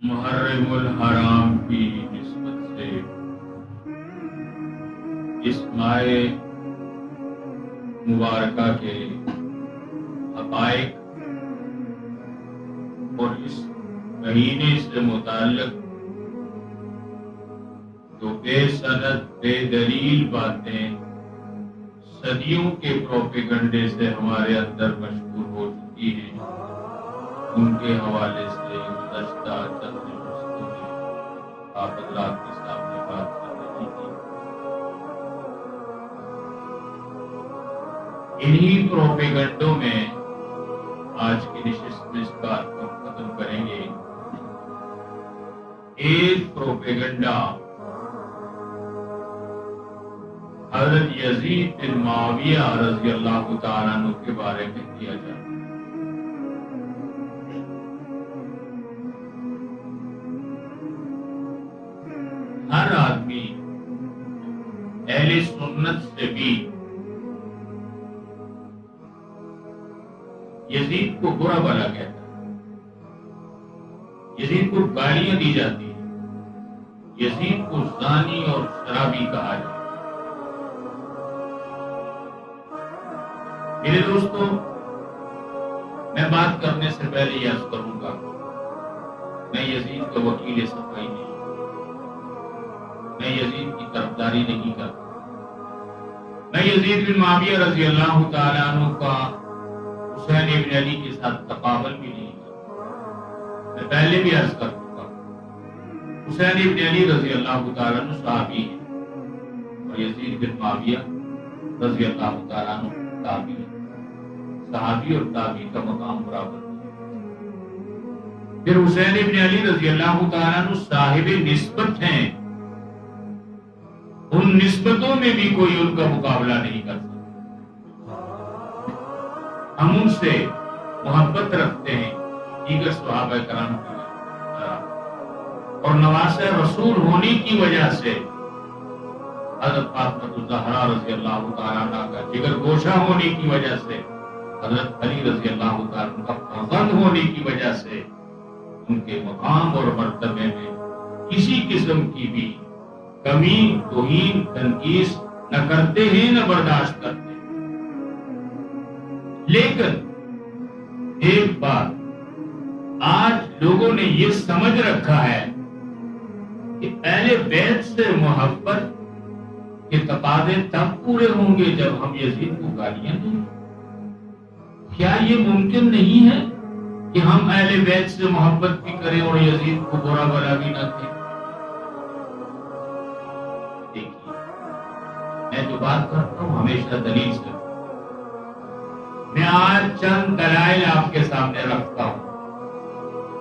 محرم الحرام کی نسبت سے اس ماہ مبارکہ کے حقائق اور اس مہینے سے متعلق جو بے سند بے دلیل باتیں صدیوں کے پروپیگنڈے سے ہمارے اندر مشہور ہو چکی ہیں، ان کے حوالے سے گزشتہ چند نشستوں میں آپ حضرات کے سامنے بات کر رہی تھی۔ انہی پروپیگنڈوں میں آج کی نشست میں اس بات کو ختم کریں گے۔ ایک پروپیگنڈا حضرت یزید بن معاویہ رضی اللہ تعالیٰ عنہ کے بارے میں کیا جاتا ہے۔ ہر آدمی اہل سنت سے بھی یزید کو برا بھلا کہتا ہے، یزید کو گالیاں دی جاتی ہیں، یزید کو زانی اور شرابی کہا جاتا ہے۔ میرے دوستوں، میں بات کرنے سے پہلے یہ عرض کروں گا، میں یزید کا وکیل صفائی نہیں، میں یزید کی طرفداری نہیں کرتا، میں یزید بن معاویہ رضی اللہ تعالیٰ عنہ کا حسین ابن علی کے ساتھ تقابل بھی نہیں کرتا۔ میں پہلے بھی عرض کر چکا، حسین ابن علی رضی اللہ تعالیٰ عنہ صحابی ہیں اور یزید بن معاویہ رضی اللہ تعالیٰ عنہ تابعی ہیں۔ صحابی اور تابعی کا مقام برابر ہے۔ پھر حسین ابن علی رضی اللہ تعالیٰ عنہ صاحب نسبت ہیں، ان نسبتوں میں بھی کوئی ان کا مقابلہ نہیں کر سکتا۔ ہم ان سے محبت رکھتے ہیں دیگر صحابہ کرام کی طرح، اور نواسہ رسول ہونے کی وجہ سے حضرت فاطمہ الزہرا رضی اللہ تعالیٰ عنہ کا جگر گوشہ ہونے کی وجہ سے، حضرت علی رضی اللہ تعالیٰ عنہ کا فرزند ہونے کی وجہ سے ان کے مقام اور مرتبے میں کسی قسم کی بھی کمی، توہین، تنقیص نہ کرتے ہیں نہ برداشت کرتے ہیں۔ لیکن ایک بات آج لوگوں نے یہ سمجھ رکھا ہے کہ اہل بیت سے محبت کے تقاضے تب پورے ہوں گے جب ہم یزید کو گالیاں دیں۔ کیا یہ ممکن نہیں ہے کہ ہم اہل بیت سے محبت بھی کریں اور یزید کو برا بھلا بھی نہ کہیں؟ دیکھیے، میں جو بات کرتا ہوں ہمیشہ دلیل سے، میں آج چند دلائل آپ کے سامنے رکھتا ہوں۔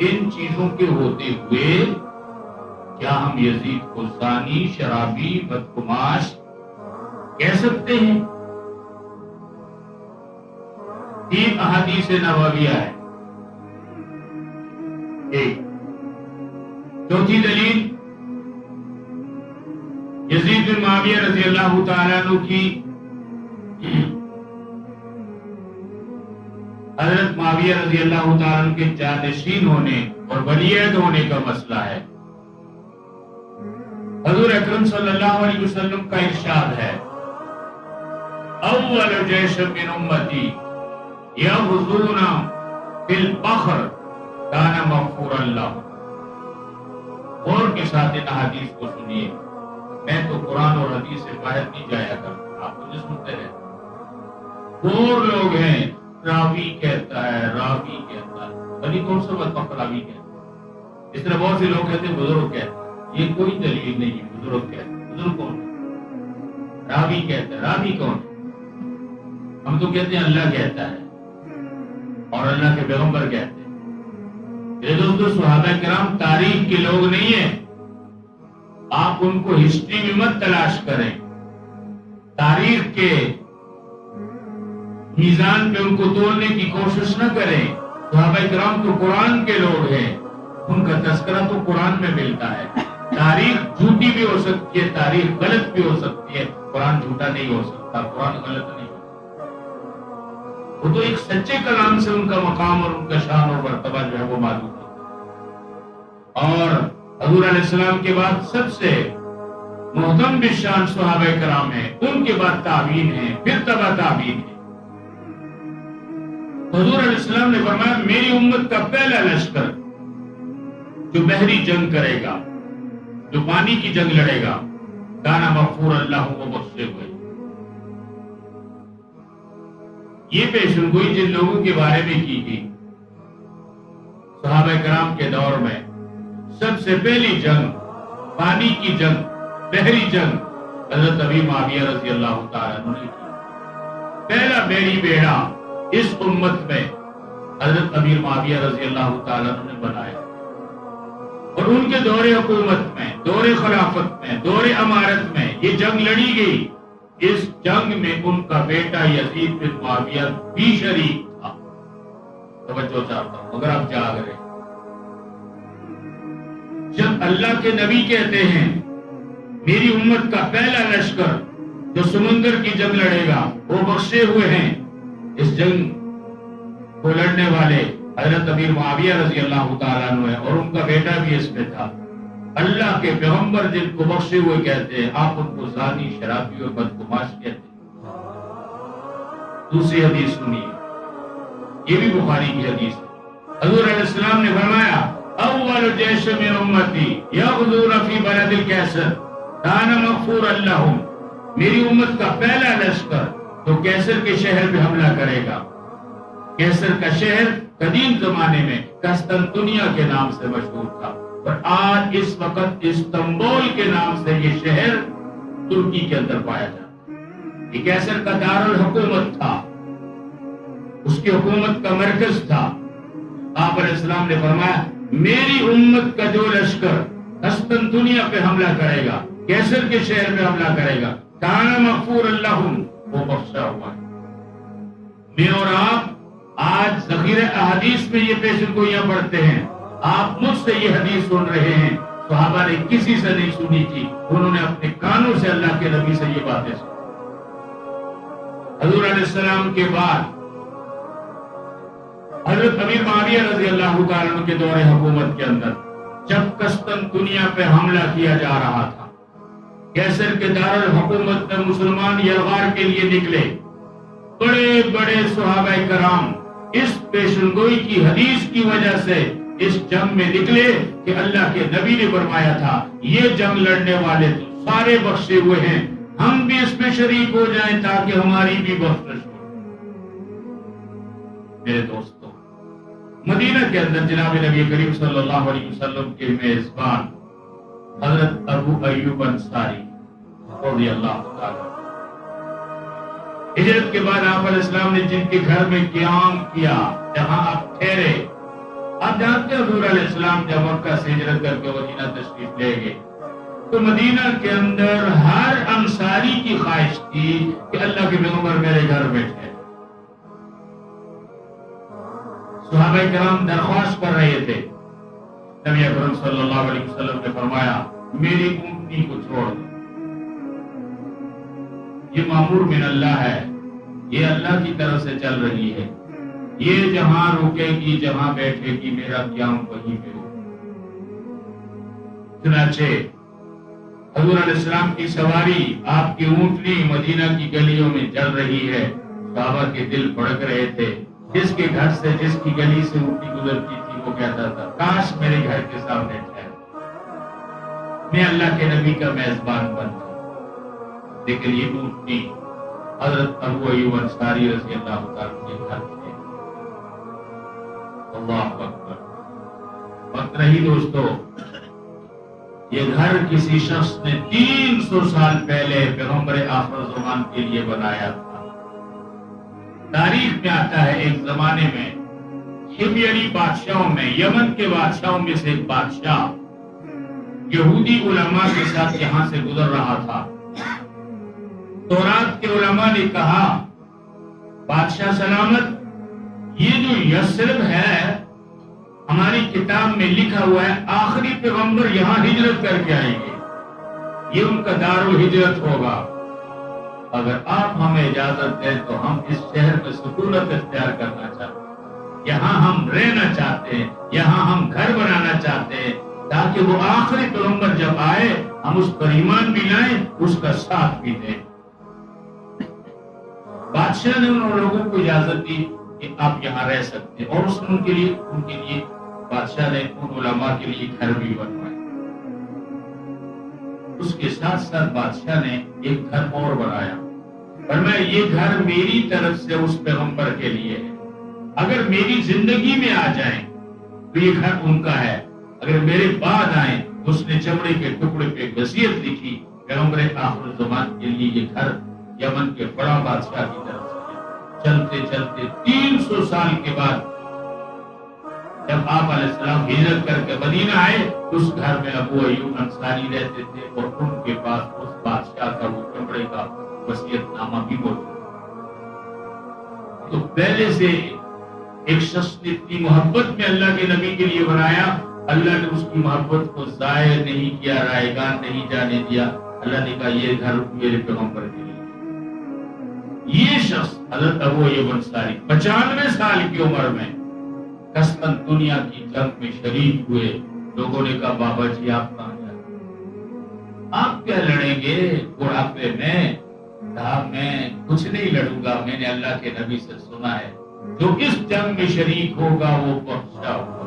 ان چیزوں کے ہوتے ہوئے کیا ہم یزید کو زانی، شرابی، بدگماش کہہ سکتے ہیں؟ 3 احادیث نبویہ ہے۔ ایک چوتھی دلیل یزید بن معاویہ رضی اللہ تعالیٰ عنہ کی حضرت معاویہ رضی اللہ تعالیٰ عنہ کے جانشین ہونے اور ولی عہد ہونے کا مسئلہ ہے۔ حضور اکرم صلی اللہ علیہ وسلم کا ارشاد ہے، اول جیش من امتی یغزون فی البحر کان مغفورا لہم۔ غور کے ساتھ ان حدیث کو سنیے، میں تو قرآن اور حدیث سے باہر نہیں جایا کرتا، آپ مجھے سنتے رہتے۔ اور لوگ ہیں، راوی کہتا ہے، راوی کہتا ہے، بھلی کون سا بدبخت راوی کہتا ہے؟ اس طرح بہت سے لوگ کہتے ہیں بزرگ کہتے ہیں، یہ کوئی دلیل نہیں ہے۔ بزرگ کہتے ہیں، بزرگ کون ہے؟ راوی کہتا ہے، راوی کون ہے؟ ہم تو کہتے ہیں اللہ کہتا ہے اور اللہ کے پیغمبر کہتے ہیں۔ میرے دوستو، صحابہ کرام تاریخ کے لوگ نہیں ہیں، آپ ان کو ہسٹری میں مت تلاش کریں، تاریخ کے میزان پہ ان کو تولنے کی کوشش نہ کریں۔ صحابہ کرام تو قرآن کے لوگ ہیں، ان کا تذکرہ تو قرآن میں ملتا ہے۔ تاریخ جھوٹی بھی ہو سکتی ہے، تاریخ غلط بھی ہو سکتی ہے، قرآن جھوٹا نہیں ہو سکتا، قرآن غلط نہیں ہو سکتا۔ وہ تو ایک سچے کلام سے ان کا مقام اور ان کا شان اور مرتبہ جو ہے وہ معلوم ہوتا ہے۔ اور حضور علیہ السلام کے بعد سب سے محترم بشان صحابہ کرام ہیں، ان کے بعد تابعین ہیں، پھر تبع تابعین ہیں۔ حضور علیہ السلام نے فرمایا میری امت کا پہلا لشکر جو بحری جنگ کرے گا، جو پانی کی جنگ لڑے گا، کانا مغفور اللہ کو بخشے ہوئے۔ یہ پیشن گوئی جن لوگوں کے بارے میں کی گئی صحابہ کرام کے دور میں سب سے پہلی جنگ، پانی کی جنگ، بحری جنگ حضرت ابی معاویہ رضی اللہ تعالیٰ عنہ نے کی۔ پہلا بحری بیڑا اس امت میں حضرت امیر معاویہ رضی اللہ تعالیٰ عنہ نے بنایا، اور ان کے دور حکومت میں، دور خلافت میں، دور امارت میں یہ جنگ لڑی گئی۔ اس جنگ میں ان کا بیٹا یزید بن معاویہ بھی شریک تھا۔ توجہ چاہتا ہوں اگر آپ جاگ رہے، جب اللہ کے نبی کہتے ہیں میری امت کا پہلا لشکر جو سمندر کی جنگ لڑے گا وہ بخشے ہوئے ہیں، اس جنگ کو لڑنے والے حضرت امیر معاویہ رضی اللہ تعالیٰ عنہ ہے، اور ان کا بیٹا بھی اس میں تھا۔ اللہ کے پیغمبر جن کو بخشے ہوئے کہتے ہیں، آپ ان کو زانی، شرابی اور بدگماش کہتے ہیں۔ دوسری حدیث سنیے، یہ بھی بخاری کی حدیث ہے۔ حضور علیہ السلام نے فرمایا اول جیش من امتی یغزون فی بلد الکیسر کان مغفورا لہم، میری امت کا پہلا لشکر جو کیسر کے شہر پہ حملہ کرے گا۔ کیسر کا شہر قدیم زمانے میں قسطنطنیہ کے نام سے مشہور تھا، اور آج اس وقت استنبول کے نام سے یہ شہر ترکی کے اندر پایا جاتا ہے۔ یہ کیسر کا دارالحکومت تھا، اس کی حکومت کا مرکز تھا۔ آپ علیہ السلام نے فرمایا میری امت کا جو لشکر قسطنطنیہ پہ حملہ کرے گا، کیسر کے شہر پہ حملہ کرے گا، کان مغفور لہم، وہ بخشا ہوا ہے۔ میں اور آپ آج ذخیرہ احادیث میں یہ پیشن گوئیاں پڑھتے ہیں، آپ مجھ سے یہ حدیث سن رہے ہیں، صحابہ نے کسی سے نہیں سنی تھی، انہوں نے اپنے کانوں سے اللہ کے نبی سے یہ باتیں سنی۔ حضور علیہ السلام کے بعد حضرت امیر معاویہ رضی اللہ تعالیٰ عنہ کے دور حکومت کے اندر جب قسطنطنیہ پہ حملہ کیا جا رہا تھا، کیسر کے دارالحکومت میں مسلمان یلغار کے لیے نکلے، بڑے بڑے صحابہ کرام اس پیشن گوئی کی حدیث کی وجہ سے اس جنگ میں نکلے کہ اللہ کے نبی نے فرمایا تھا یہ جنگ لڑنے والے تو سارے بخشے ہوئے ہیں، ہم بھی اس میں شریک ہو جائیں تاکہ ہماری بھی بخشش ہو۔ میرے دوستو، مدینہ کے اندر جناب نبی کریم صلی اللہ علیہ وسلم کے میزبان حضرت ابو ایوب انصاری رضی اللہ تعالی، ہجرت کے بعد آپ علیہ السلام نے جن کے گھر میں قیام کیا، جہاں آپ ٹھہرے، آپ جانتے ہیں حضور علیہ السلام جب مکہ سے ہجرت کر کے مدینہ تشریف لے گئے تو مدینہ کے اندر ہر انصاری کی خواہش تھی کہ اللہ کے پیغمبر میرے گھر بیٹھے۔ صحابہ کرام درخواست کر رہے تھے، نبی اکرم صلی اللہ علیہ وسلم نے فرمایا میری اونٹنی کو چھوڑ دو، یہ مامور من اللہ ہے، یہ اللہ کی طرف سے چل رہی ہے، یہ جہاں رکے گی، جہاں بیٹھے گی، میرا قیام وہیں پہ ہو۔ چنانچہ حضور علیہ السلام کی سواری، آپ کی اونٹنی مدینہ کی گلیوں میں چل رہی ہے، صحابہ کے دل بھڑک رہے تھے۔ جس کے گھر سے، جس کی گلی سے اونٹنی گزرتی تھی وہ کہتا تھا کاش میرے گھر کے سامنے ٹھہر، میں اللہ کے نبی کا میزبان بن جاؤں۔ لیکن یہ اونٹنی حضرت ابو ایوب انصاری رضی اللہ تعالیٰ کے گھر تھے۔ اللہ اکبر۔ وقت نہیں دوستو، یہ گھر کسی شخص نے 300 سال پہلے پیغمبر آخر زمان کے لیے بنایا تھا۔ تاریخ میں آتا ہے ایک زمانے میں حمیری بادشاہوں میں، یمن کے بادشاہوں میں سے ایک بادشاہ یہودی علماء کے ساتھ یہاں سے گزر رہا تھا۔ تورات کے علماء نے کہا بادشاہ سلامت، یہ جو یثرب ہے ہماری کتاب میں لکھا ہوا ہے آخری پیغمبر یہاں ہجرت کر کے آئیں گے، یہ ان کا دار الہجرت ہوگا، اگر آپ ہمیں اجازت دیں تو ہم اس شہر میں سکونت اختیار کرنا چاہتے ہیں، یہاں ہم رہنا چاہتے ہیں، یہاں ہم گھر بنانا چاہتے ہیں، تاکہ وہ آخری پیغمبر جب آئے ہم اس پر ایمان بھی لائیں، اس کا ساتھ بھی دیں۔ بادشاہ نے ان لوگوں کو اجازت دی کہ آپ یہاں رہ سکتے ہیں، اور اس نے ان کے لیے بادشاہ نے ان علماء کے لیے گھر بھی بنوائے۔ اس کے ساتھ ساتھ بادشاہ نے ایک گھر اور بنایا، فرمایا یہ گھر میری طرف سے اس پیغمبر کے لیے ہے، اگر میری زندگی میں آ جائیں تو یہ گھر ان کا ہے، اگر میرے بعد آئیں تو اس نے چمڑے کے ٹکڑے پہ وصیت لکھی پیغمبر آخر الزمان کے لیے یہ گھر یمن کے بڑا بادشاہ کی طرف سے ہے۔ چلتے چلتے 300 سال کے بعد جب آپ علیہ السلام ہجرت کر کے مدینہ آئے تو اس گھر میں ابو ایوب انصاری رہتے تھے، اور ان کے پاس اس بادشاہ کا وہ چمڑے کا وصیت نامہ بھی موجود۔ تو پہلے سے ایک شخص نے اتنی محبت میں اللہ کے نبی کے لیے بنایا، اللہ نے اس کی محبت کو ضائع نہیں کیا، رائے گان نہیں جانے دیا۔ اللہ نے کہا یہ گھر میرے پیغمبر کے لیے۔ یہ شخص حضرت ابو ایوب انصاری 95 سال کی عمر میں قسماً دنیا کی جنگ میں شریک ہوئے۔ لوگوں نے کہا بابا جی آپ کہاں جائیں، آپ کیا لڑیں گے بڑھاپے میں؟ کہا میں کچھ نہیں لڑوں گا، میں نے اللہ کے نبی سے سنا ہے جو اس جنگ میں شریک ہوگا وہ بخشا ہوگا۔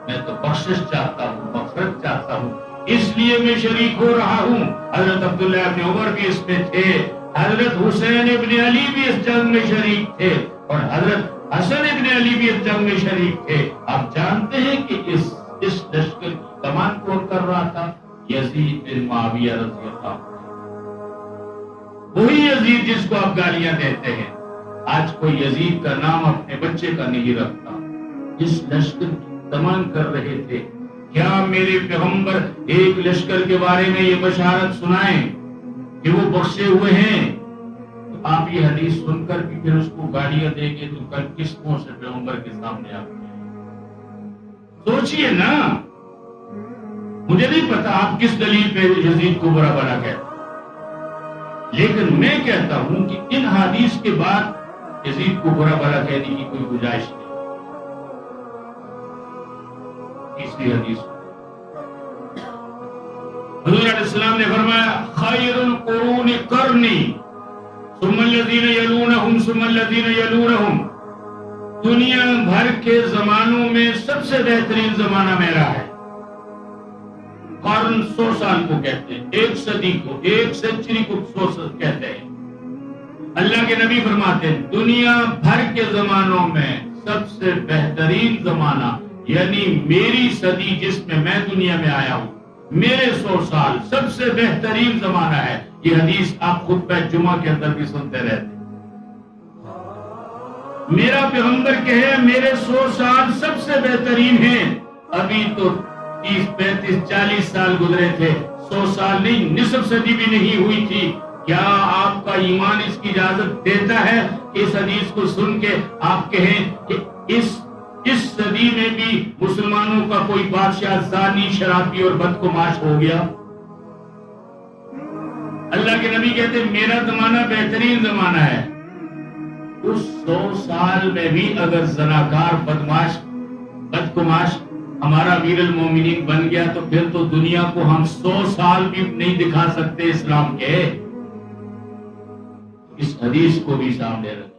میں تو بخشش چاہتا ہوں، مغفرت چاہتا ہوں، اس لیے میں شریک ہو رہا ہوں۔ حضرت عبداللہ ابن عمر بھی اس میں تھے، حضرت حسین ابن علی بھی اس جنگ میں شریک تھے، اور حضرت حسن ابن علی بھی اس جنگ میں شریک تھے۔ آپ جانتے ہیں کہ اس لشکر کی کمان کون کر رہا تھا؟ یزید بن معاویہ رضی اللہ عنہ، وہی یزید جس کو آپ گالیاں دیتے ہیں۔ آج کوئی یزید کا نام اپنے بچے کا نہیں رکھتا۔ اس لشکر کی کمان کر رہے تھے۔ کیا میرے پیغمبر ایک لشکر کے بارے میں یہ بشارت سنائیں کہ وہ بخشے ہوئے ہیں؟ تو آپ یہ حدیث سن کر بھی پھر اس کو گالیاں دیں گے تو کل کس منہ سے پیغمبر کے سامنے آپ سوچئے نا۔ مجھے نہیں پتا آپ کس دلیل پہ یزید کو برا بنا کہتے، لیکن میں کہتا ہوں کہ ان حدیث کے بعد یزید کو برا بھلا کہنے کی کوئی گنجائش نہیں۔ تیسری حدیث حضور علیہ السلام نے فرمایا خیر القرون قرنی ثم الذین یلونہم ثم الذین یلونہم، دنیا بھر کے زمانوں میں سب سے بہترین زمانہ میرا ہے۔ قرن 100 سال کو کہتے ہیں، ایک صدی کو، ایک سینچری کو 100 کہتے ہیں۔ اللہ کے نبی فرماتے ہیں دنیا بھر کے زمانوں میں سب سے بہترین زمانہ یعنی میری صدی جس میں دنیا میں آیا ہوں، میرے 100 سال سب سے بہترین زمانہ ہے۔ یہ حدیث آپ خطبہ جمعہ کے اندر بھی سنتے رہتے ہیں۔ میرا پیغمبر کہے میرے 100 سال سب سے بہترین ہیں۔ ابھی تو 30 35 40 سال گزرے تھے، 100 سال نہیں، نصف صدی بھی نہیں ہوئی تھی۔ کیا آپ کا ایمان اس کی اجازت دیتا ہے کہ اس حدیث کو سن کے آپ کہیں کہ اس صدی میں بھی مسلمانوں کا کوئی بادشاہ زانی، شرابی اور بدگماش ہو گیا؟ اللہ کے نبی کہتے ہیں میرا زمانہ بہترین زمانہ ہے۔ اس 100 سال میں بھی اگر زناکار، بدگماش ہمارا امیر المومنین بن گیا تو پھر تو دنیا کو ہم 100 سال بھی نہیں دکھا سکتے اسلام کے۔ اس حدیث کو بھی سامنے رکھ